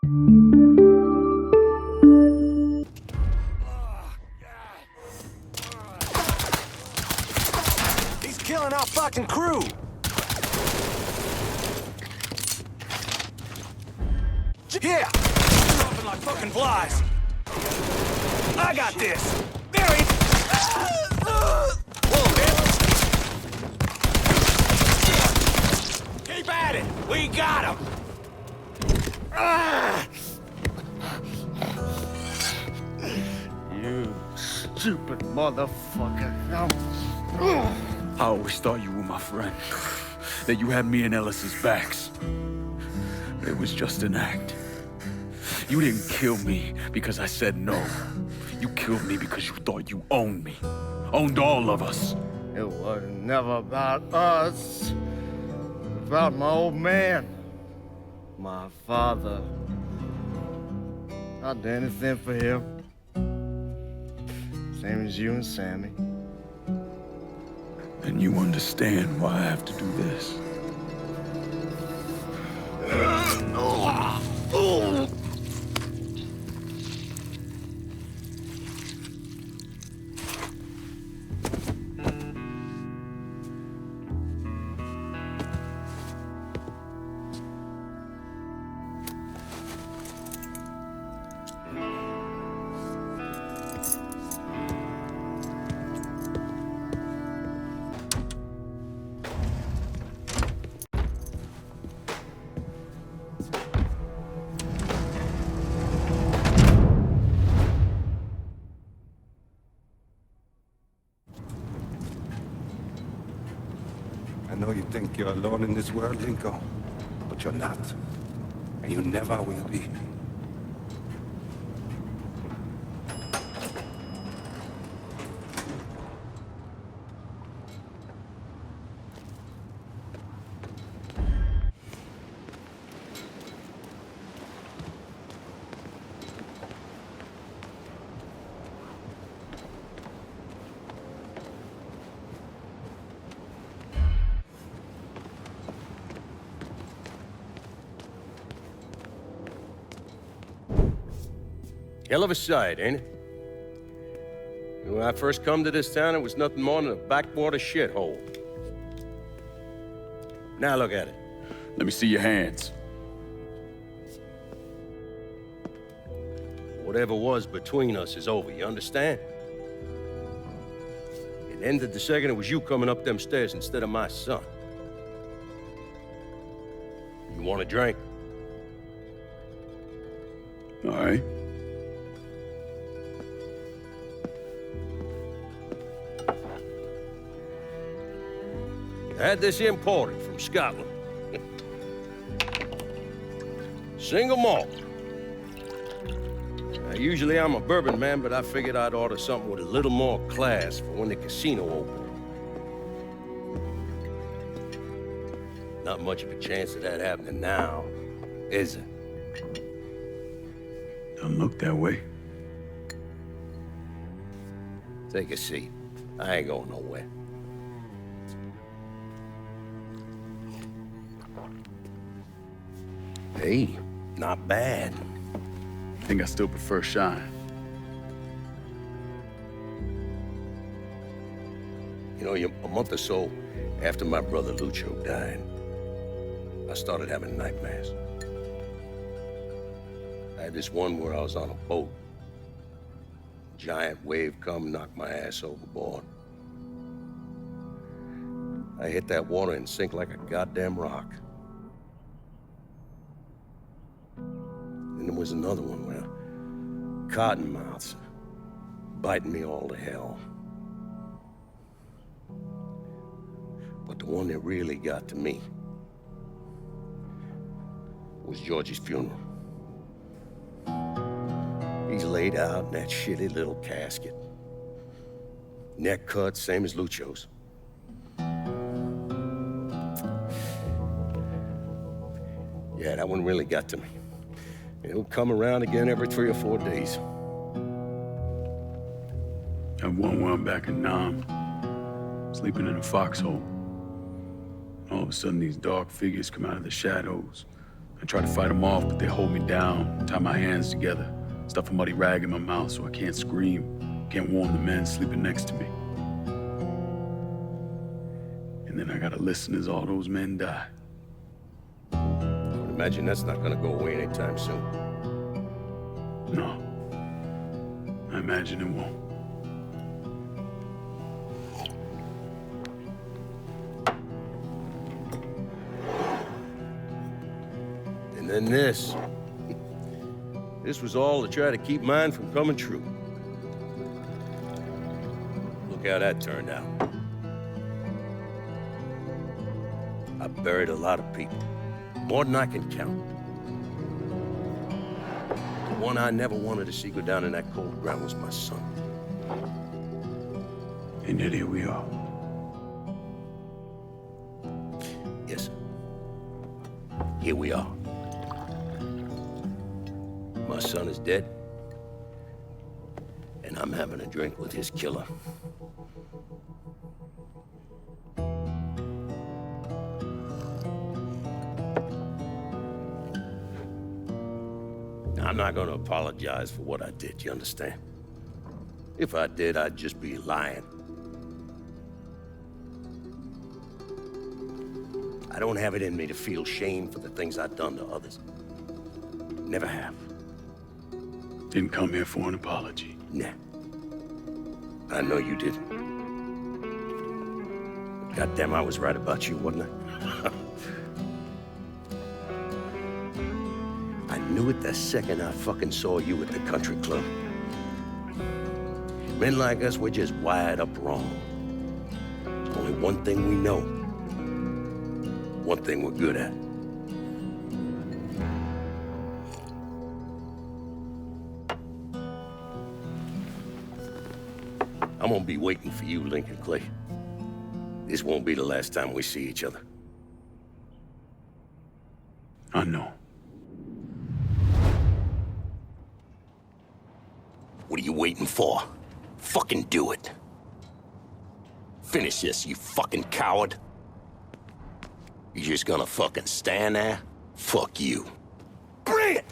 He's killing our fucking crew! Here! Dropping like fucking flies! I got this! There he... Whoa, man! Keep at it! We got him! You stupid motherfucker. I always thought you were my friend. That you had me and Ellis's backs. It was just an act. You didn't kill me because I said no. You killed me because you thought you owned me. Owned all of us. It was never about us. It was about my old man. My father. I'd do anything for him. Same as you and Sammy. And you understand why I have to do this. I know you think you're alone in this world, Linko, but you're not. And you never will be. Hell of a sight, ain't it? When I first come to this town, it was nothing more than a backwater shithole. Now look at it. Let me see your hands. Whatever was between us is over, you understand? It ended the second it was you coming up them stairs instead of my son. You want a drink? All right. I had this imported from Scotland. Single malt. Now, usually I'm a bourbon man, but I figured I'd order something with a little more class for when the casino opened. Not much of a chance of that happening now, is it? Don't look that way. Take a seat. I ain't going nowhere. Hey, not bad. I think I still prefer Shine. You know, a month or so after my brother Lucio died, I started having nightmares. I had this one where I was on a boat. Giant wave come, knocked my ass overboard. I hit that water and sink like a goddamn rock. And there was another one where cottonmouths biting me all to hell. But the one that really got to me was Georgie's funeral. He's laid out in that shitty little casket. Neck cut, same as Lucio's. Yeah, that one really got to me. It'll come around again every 3 or 4 days. I had one where I'm back in Nam, sleeping in a foxhole. All of a sudden, these dark figures come out of the shadows. I try to fight them off, but they hold me down, tie my hands together, stuff a muddy rag in my mouth so I can't scream, can't warn the men sleeping next to me. And then I gotta listen as all those men die. I would imagine that's not gonna go away anytime soon. No. I imagine it won't. And then this. This was all to try to keep mine from coming true. Look how that turned out. I buried a lot of people. More than I can count. The one I never wanted to see go down in that cold ground was my son. And yet here we are. Yes, sir. Here we are. My son is dead. And I'm having a drink with his killer. I'm not gonna apologize for what I did, you understand? If I did, I'd just be lying. I don't have it in me to feel shame for the things I've done to others. Never have. Didn't come here for an apology. Nah. I know you didn't. But goddamn, I was right about you, wasn't I? I knew it the second I fucking saw you at the country club. Men like us, we're just wired up wrong. There's only one thing we know. One thing we're good at. I'm gonna be waiting for you, Lincoln Clay. This won't be the last time we see each other. I know. What are you waiting for? Fucking do it. Finish this, you fucking coward. You just gonna fucking stand there? Fuck you. Bring it!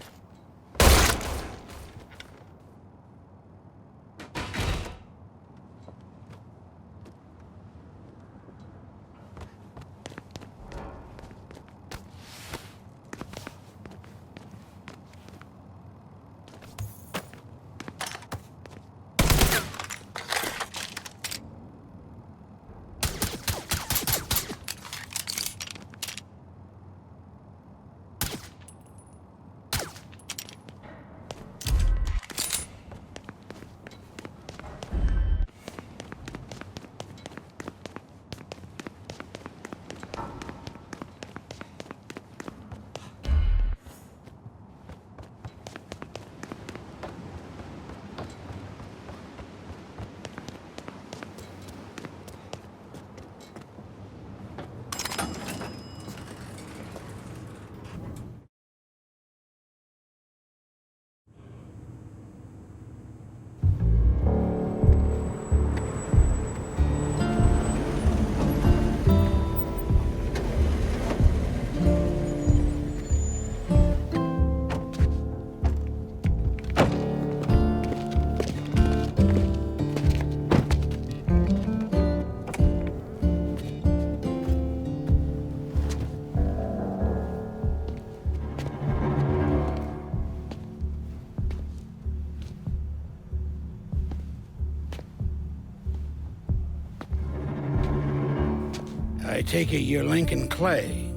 I take it you're Lincoln Clay.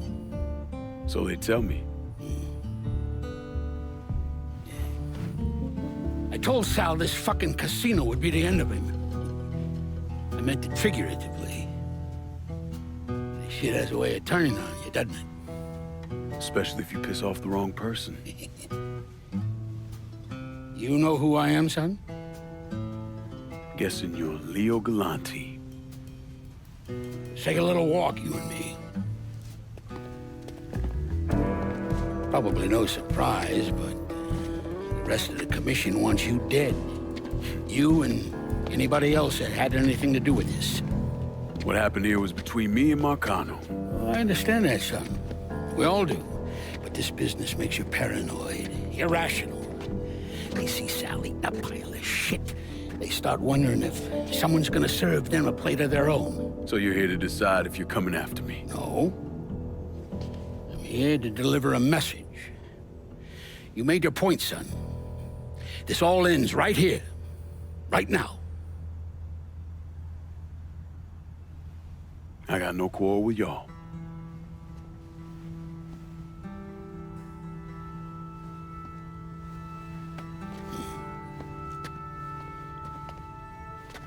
So they tell me. I told Sal this fucking casino would be the end of him. I meant it figuratively. This shit has a way of turning on you, doesn't it? Especially if you piss off the wrong person. You know who I am, son? Guessing you're Leo Galante. Let's take a little walk, you and me. Probably no surprise, but the rest of the commission wants you dead. You and anybody else that had anything to do with this. What happened here was between me and Marcano. Well, I understand that, son. We all do. But this business makes you paranoid, irrational. They see Sally, a pile of shit. They start wondering if someone's gonna serve them a plate of their own. So you're here to decide if you're coming after me? No. I'm here to deliver a message. You made your point, son. This all ends right here, right now. I got no quarrel with y'all.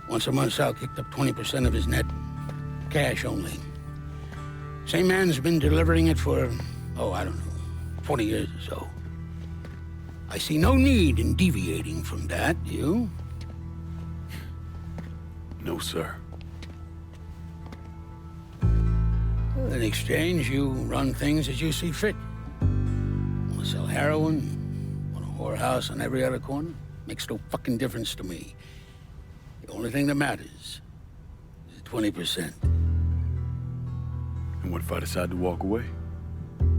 Once a month, Sal kicked up 20% of his net. Cash only. Same man's been delivering it for, oh, I don't know, 20 years or so. I see no need in deviating from that, you? No, sir. In exchange, you run things as you see fit. Want to sell heroin? Want a whorehouse on every other corner? Makes no fucking difference to me. The only thing that matters is 20%. And what if I decide to walk away?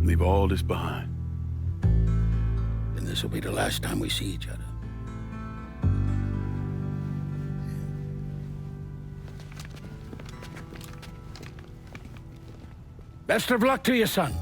Leave all this behind? Then this will be the last time we see each other. Best of luck to you, son.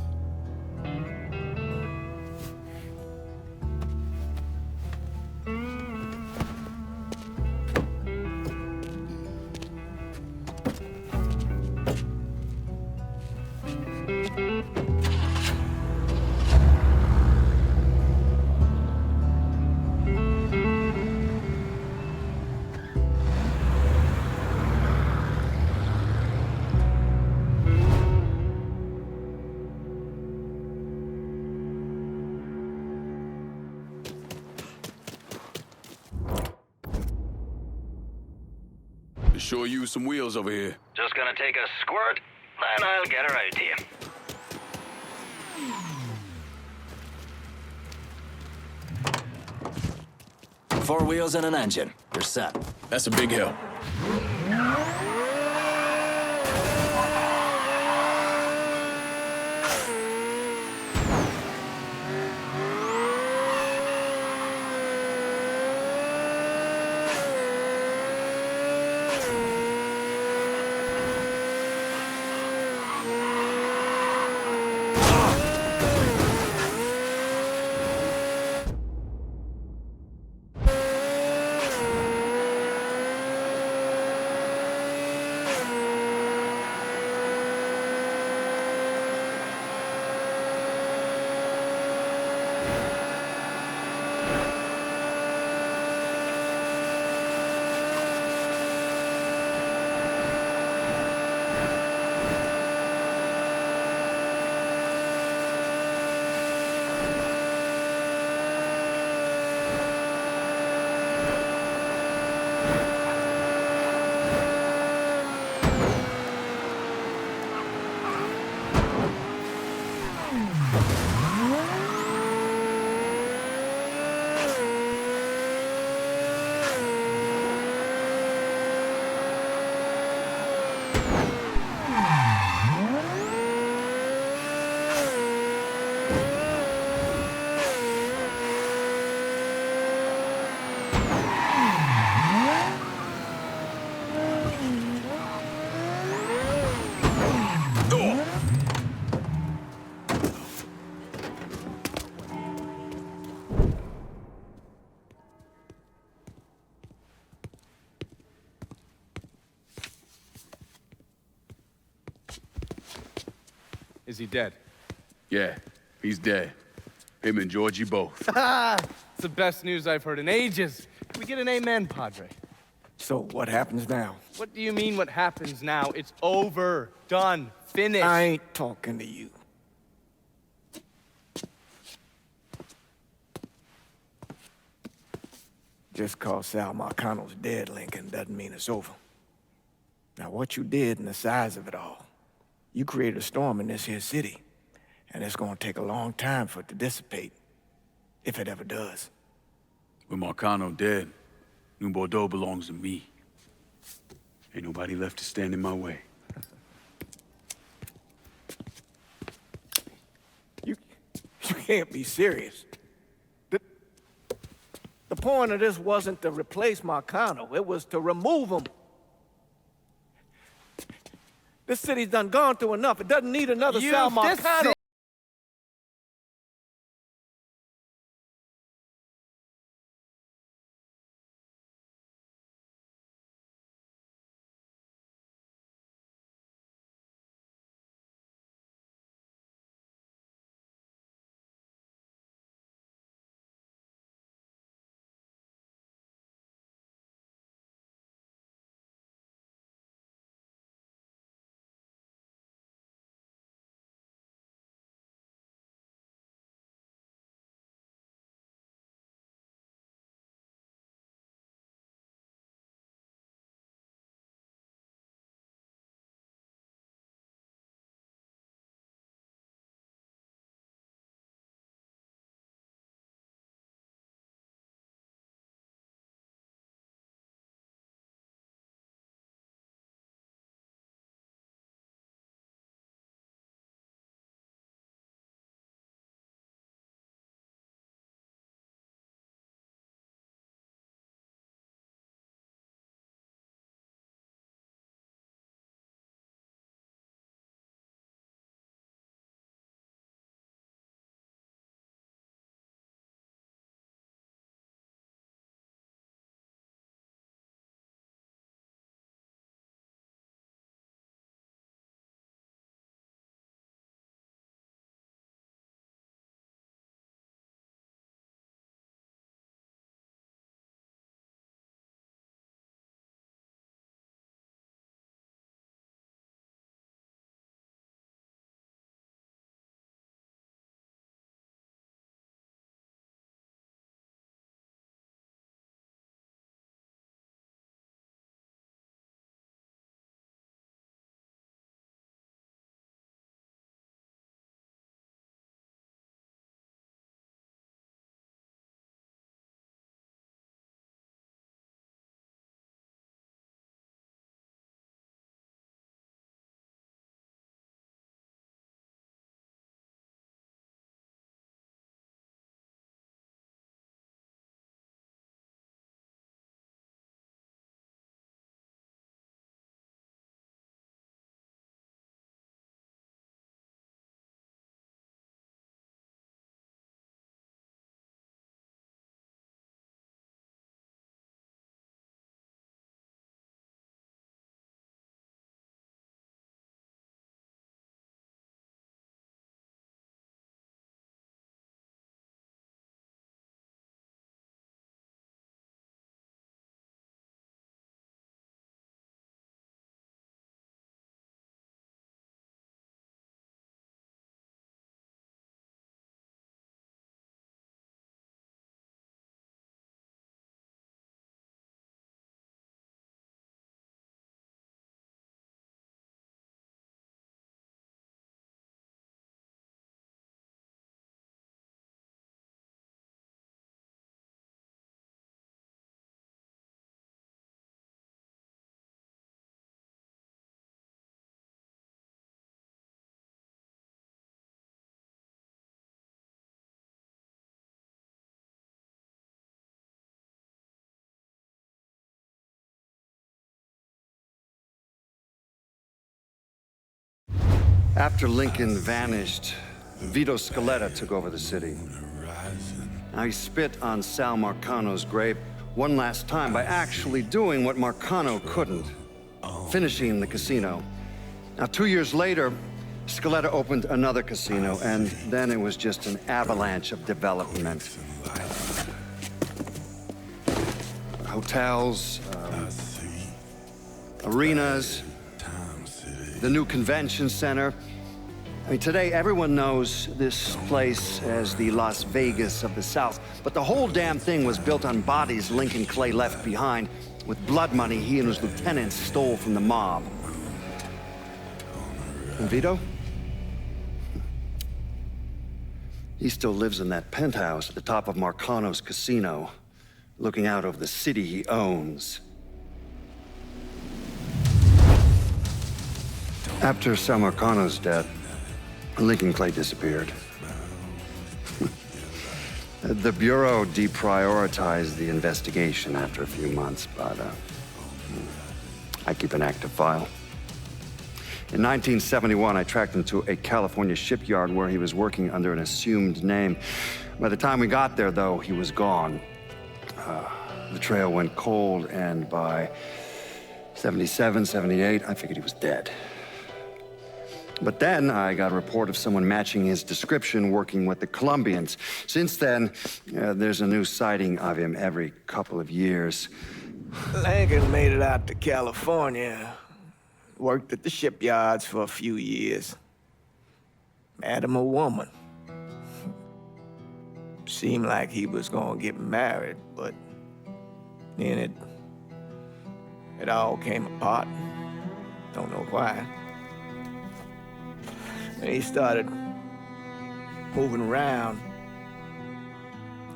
Sure use some wheels over here. Just gonna take a squirt, then I'll get her out to you. 4 wheels and an engine. You're set. That's a big help. Is he dead? Yeah, he's dead. Him and Georgie both. It's the best news I've heard in ages. Can we get an amen, Padre? So what happens now? What do you mean what happens now? It's over. Done. Finished. I ain't talking to you. Just cause Sal Marcano's dead, Lincoln, doesn't mean it's over. Now, what you did and the size of it all, you created a storm in this here city, and it's gonna take a long time for it to dissipate, if it ever does. With Marcano dead, New Bordeaux belongs to me. Ain't nobody left to stand in my way. You can't be serious. The point of this wasn't to replace Marcano. It was to remove him. This city's done gone through enough. It doesn't need another Sal Marcano. After Lincoln vanished, Vito Scaletta took over the city. Now he spit on Sal Marcano's grave one last time by actually doing what Marcano couldn't, finishing the casino. Now, 2 years later, Scaletta opened another casino, and then it was just an avalanche of development. Hotels, arenas, the new convention center. I mean, today everyone knows this place as the Las Vegas of the South, but the whole damn thing was built on bodies Lincoln Clay left behind with blood money he and his lieutenants stole from the mob. And Vito? He still lives in that penthouse at the top of Marcano's casino, looking out over the city he owns. After Sal Marcano's death, Lincoln Clay disappeared. The Bureau deprioritized the investigation after a few months, but I keep an active file. In 1971, I tracked him to a California shipyard where he was working under an assumed name. By the time we got there, though, he was gone. The trail went cold, and by 77, 78, I figured he was dead. But then I got a report of someone matching his description working with the Colombians. Since then, there's a new sighting of him every couple of years. Lincoln made it out to California. Worked at the shipyards for a few years. Met him a woman. Seemed like he was gonna get married, but then it all came apart. Don't know why. And he started moving around.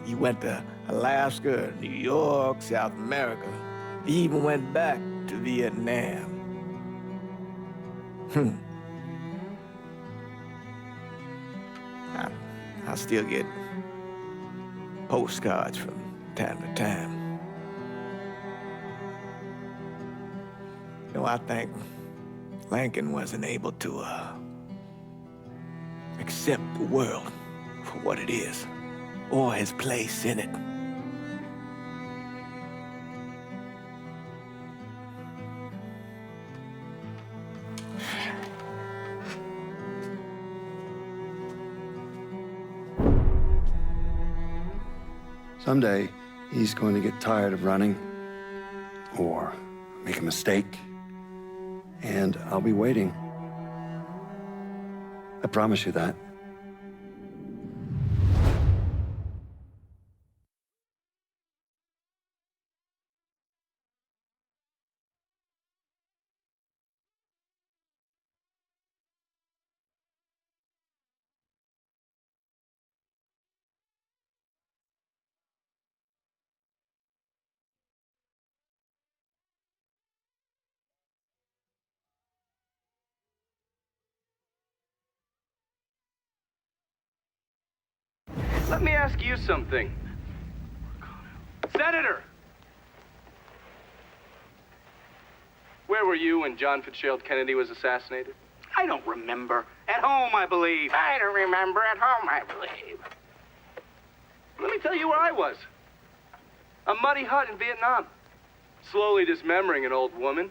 He went to Alaska, New York, South America. He even went back to Vietnam. I still get postcards from time to time. You know, I think Lincoln wasn't able to accept the world for what it is, or his place in it. Someday, he's going to get tired of running, or make a mistake, and I'll be waiting. I promise you that. Let me ask you something. Senator! Where were you when John Fitzgerald Kennedy was assassinated? I don't remember. At home, I believe. I don't remember. At home, I believe. Let me tell you where I was. A muddy hut in Vietnam. Slowly dismembering an old woman.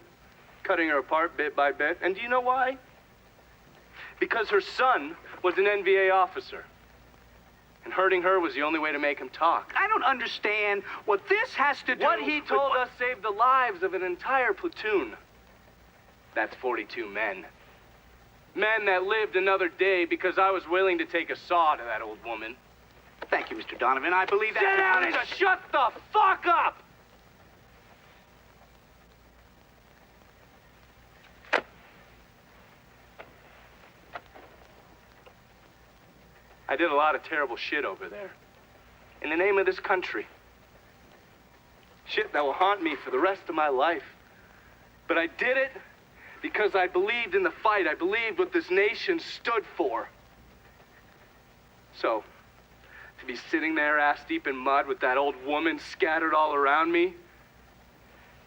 Cutting her apart bit by bit. And do you know why? Because her son was an NVA officer. And hurting her was the only way to make him talk. I don't understand what this has to do What he with told us saved the lives of an entire platoon. That's 42 men. Men that lived another day because I was willing to take a saw to that old woman. Thank you, Mr. Donovan. I believe that. Sit down and just shut the fuck up! I did a lot of terrible shit over there. In the name of this country. Shit that will haunt me for the rest of my life. But I did it because I believed in the fight. I believed what this nation stood for. So, to be sitting there ass deep in mud with that old woman scattered all around me,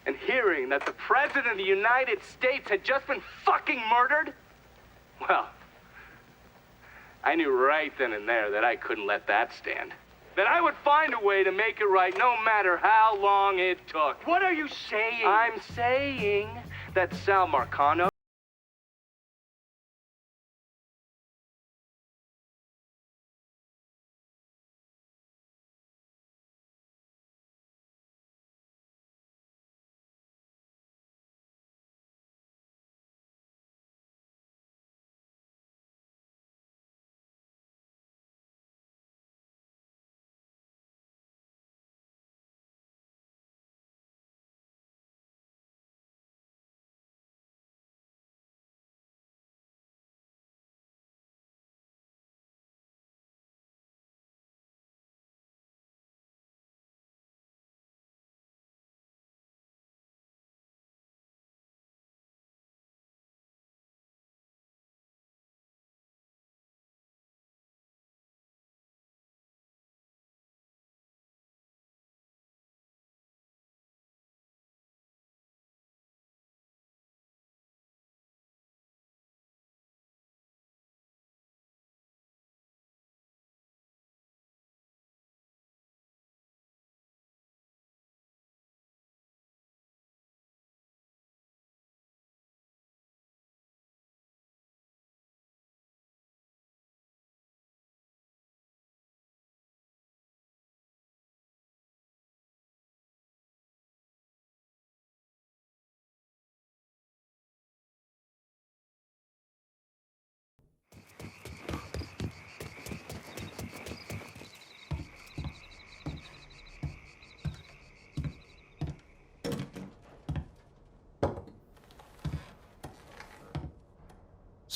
and hearing that the President of the United States had just been fucking murdered, well, I knew right then and there that I couldn't let that stand. That I would find a way to make it right no matter how long it took. What are you saying? I'm saying that Sal Marcano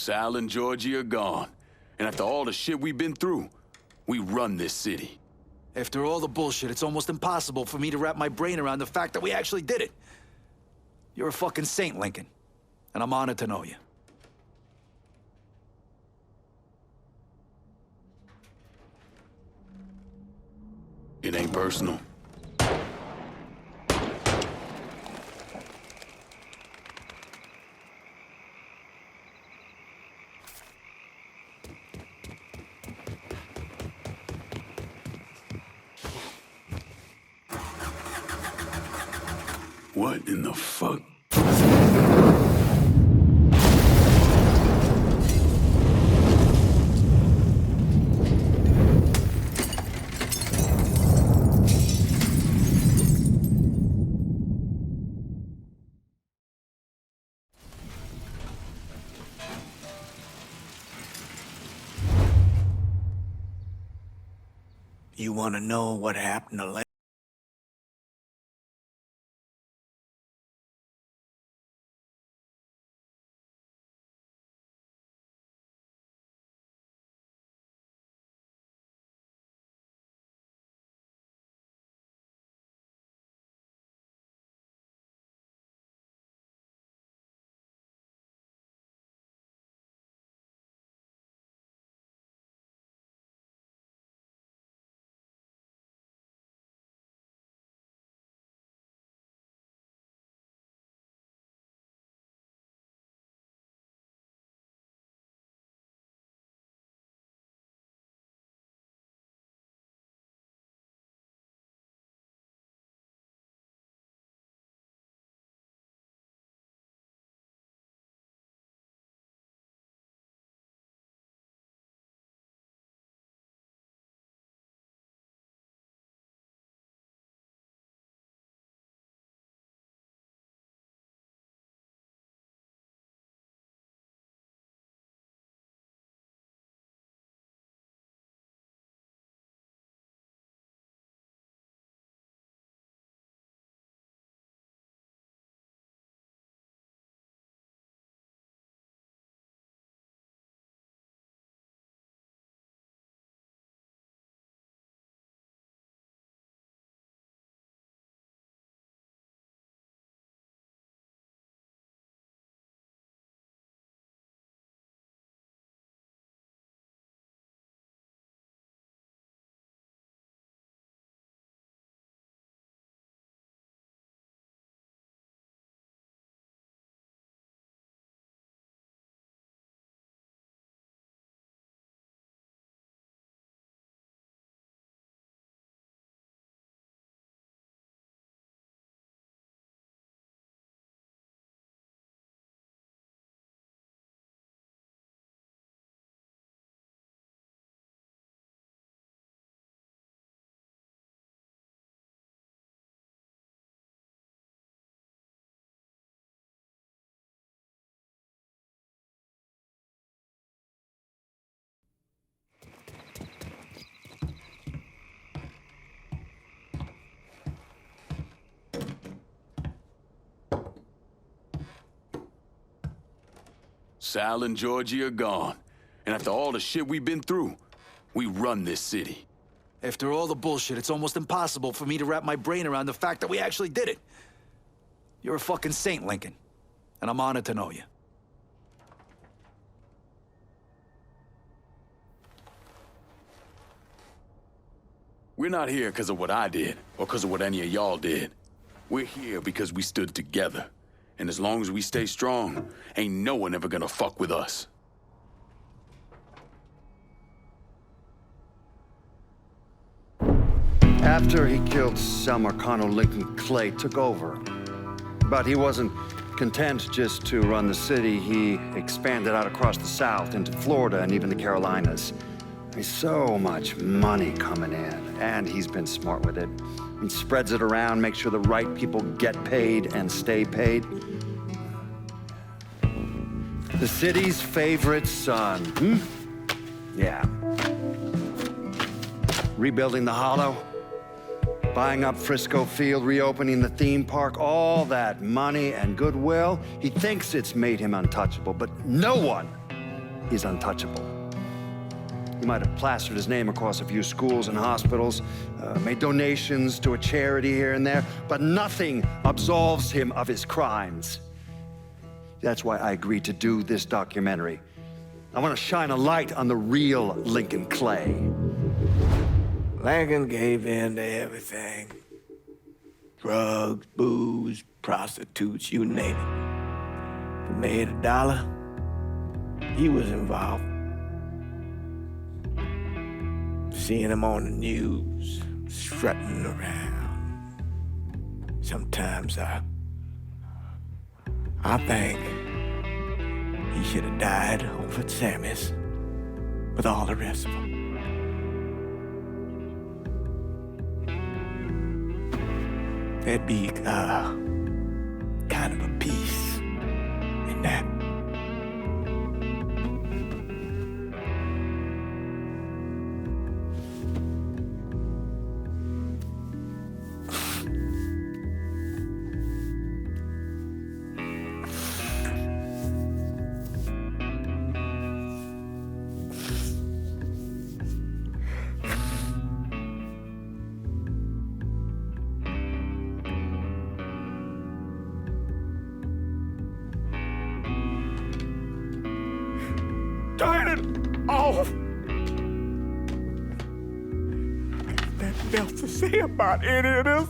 Sal and Georgie are gone. And after all the shit we've been through, we run this city. After all the bullshit, it's almost impossible for me to wrap my brain around the fact that we actually did it. You're a fucking saint, Lincoln. And I'm honored to know you. It ain't personal. What in the fuck? You want to know what happened to Lincoln? Sal and Georgie are gone. And after all the shit we've been through, we run this city. After all the bullshit, it's almost impossible for me to wrap my brain around the fact that we actually did it. You're a fucking saint, Lincoln. And I'm honored to know you. We're not here because of what I did, or because of what any of y'all did. We're here because we stood together. And as long as we stay strong, ain't no one ever gonna fuck with us. After he killed Sal Marcano, Lincoln Clay took over. But he wasn't content just to run the city. He expanded out across the South into Florida and even the Carolinas. There's so much money coming in, and he's been smart with it. He spreads it around, makes sure the right people get paid and stay paid. The city's favorite son, Yeah. Rebuilding the Hollow, buying up Frisco Field, reopening the theme park, all that money and goodwill. He thinks it's made him untouchable, but no one is untouchable. He might have plastered his name across a few schools and hospitals, made donations to a charity here and there, but nothing absolves him of his crimes. That's why I agreed to do this documentary. I want to shine a light on the real Lincoln Clay. Lincoln gave in to everything. Drugs, booze, prostitutes, you name it. If he made $1, he was involved. Seeing him on the news, strutting around. Sometimes I think he should have died over at Sammy's with all the rest of them. There'd be kind of a peace in that. Turn it off! There's nothing else to say about any of this.